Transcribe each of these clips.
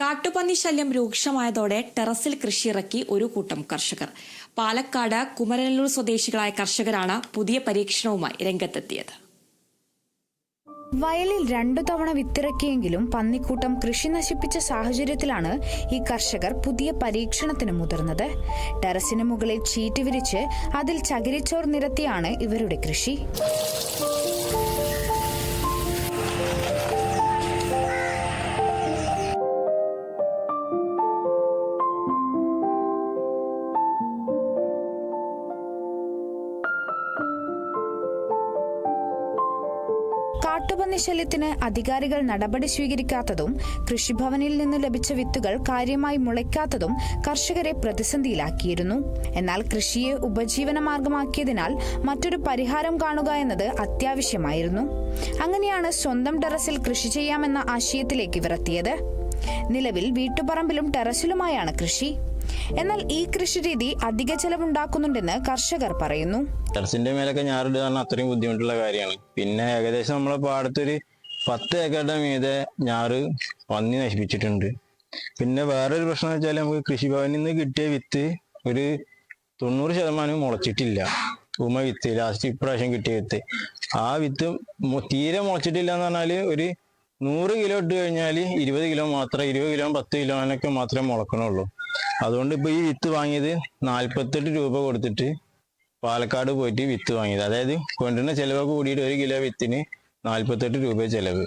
കാട്ടുപന്നി ശല്യം രൂക്ഷമായതോടെ ടെറസിൽ കൃഷിയിറക്കി ഒരു കൂട്ടം കർഷകർ. പാലക്കാട് കുമരനല്ലൂർ സ്വദേശികളായ കർഷകരാണ് പുതിയ പരീക്ഷണവുമായി രംഗത്തെത്തിയത്. വയലിൽ 2 തവണ വിത്തിറക്കിയെങ്കിലും പന്നിക്കൂട്ടം കൃഷി നശിപ്പിച്ച സാഹചര്യത്തിലാണ് ഈ കർഷകർ പുതിയ പരീക്ഷണത്തിന് മുതിർന്നത്. ടെറസിന് മുകളിൽ ഷീറ്റ് വിരിച്ച് അതിൽ ചകിരിച്ചോർ നിരത്തിയാണ് ഇവരുടെ കൃഷി. കാട്ടുപന്നി ശല്യത്തിന് അധികാരികൾ നടപടി സ്വീകരിക്കാത്തതും കൃഷിഭവനിൽ നിന്ന് ലഭിച്ച വിത്തുകൾ കാര്യമായി മുളയ്ക്കാത്തതും കർഷകരെ പ്രതിസന്ധിയിലാക്കിയിരുന്നു. എന്നാൽ കൃഷിയെ ഉപജീവനമാർഗമാക്കിയതിനാൽ മറ്റൊരു പരിഹാരം കാണുക എന്നത് അത്യാവശ്യമായിരുന്നു. അങ്ങനെയാണ് സ്വന്തം ടെറസിൽ കൃഷി ചെയ്യാമെന്ന ആശയത്തിലേക്ക് ഇവർ എത്തിയത്. നിലവിൽ വീട്ടുപറമ്പിലും ടെറസിലുമായാണ് കൃഷി. എന്നാൽ ഈ കൃഷി രീതി അധിക ചെലവുണ്ടാക്കുന്നുണ്ടെന്ന് കർഷകർ പറയുന്നു. ടെറസിന്റെ മേലൊക്കെ ഞാറിടുക പറഞ്ഞാൽ അത്രയും ബുദ്ധിമുട്ടുള്ള കാര്യമാണ്. പിന്നെ ഏകദേശം നമ്മളെ പാടത്തൊരു 10 ഏക്കറുടെ മീതെ ഞാറ് പന്നി നശിപ്പിച്ചിട്ടുണ്ട്. പിന്നെ വേറൊരു പ്രശ്നം വെച്ചാൽ നമുക്ക് കൃഷിഭവനിൽ നിന്ന് കിട്ടിയ വിത്ത് ഒരു 90% മുളച്ചിട്ടില്ല. വിത്ത് ലാസ്റ്റ് ഇപ്രാവശ്യം കിട്ടിയ വിത്ത് ആ വിത്ത് തീരെ മുളച്ചിട്ടില്ല എന്ന് പറഞ്ഞാല് ഒരു 100 കിലോ ഇട്ട് കഴിഞ്ഞാൽ 20 കിലോ മാത്രം, 20 കിലോ 10 കിലോ അങ്ങനെയൊക്കെ മാത്രമേ മുളക്കണുള്ളൂ. അതുകൊണ്ട് ഇപ്പൊ ഈ വിത്ത് വാങ്ങിയത് 48 രൂപ കൊടുത്തിട്ട് പാലക്കാട് പോയിട്ട് വിത്ത് വാങ്ങിയത്. അതായത് കൊണ്ടുവരുന്ന ചെലവൊക്കെ കൂടിയിട്ട് 1 കിലോ വിത്തിന് 48 രൂപ ചെലവ്.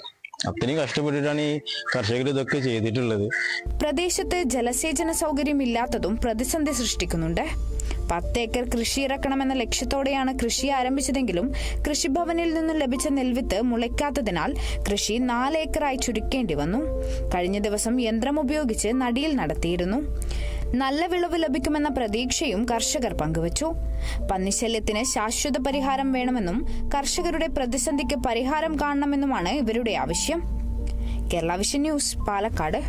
അത്രയും കഷ്ടപ്പെട്ടിട്ടാണ് ഈ കർഷകർ ഇതൊക്കെ ചെയ്തിട്ടുള്ളത്. പ്രദേശത്ത് ജലസേചന സൗകര്യമില്ലാത്തതും പ്രതിസന്ധി സൃഷ്ടിക്കുന്നുണ്ട്. 10 ഏക്കർ കൃഷി ഇറക്കണമെന്ന ലക്ഷ്യത്തോടെയാണ് കൃഷി ആരംഭിച്ചതെങ്കിലും കൃഷിഭവനിൽ നിന്നും ലഭിച്ച നെൽവിത്ത് മുളയ്ക്കാത്തതിനാൽ കൃഷി 4 ഏക്കറായി ചുരുക്കേണ്ടി വന്നു. കഴിഞ്ഞ ദിവസം യന്ത്രം ഉപയോഗിച്ച് നടിയിൽ നടത്തിയിരുന്നു. നല്ല വിളവ് ലഭിക്കുമെന്ന പ്രതീക്ഷയും കർഷകർ പങ്കുവച്ചു. പന്നിശല്യത്തിന് ശാശ്വത പരിഹാരം വേണമെന്നും കർഷകരുടെ പ്രതിസന്ധിക്ക് പരിഹാരം കാണണമെന്നുമാണ് ഇവരുടെ ആവശ്യം. Kerala vision news, Palakkad.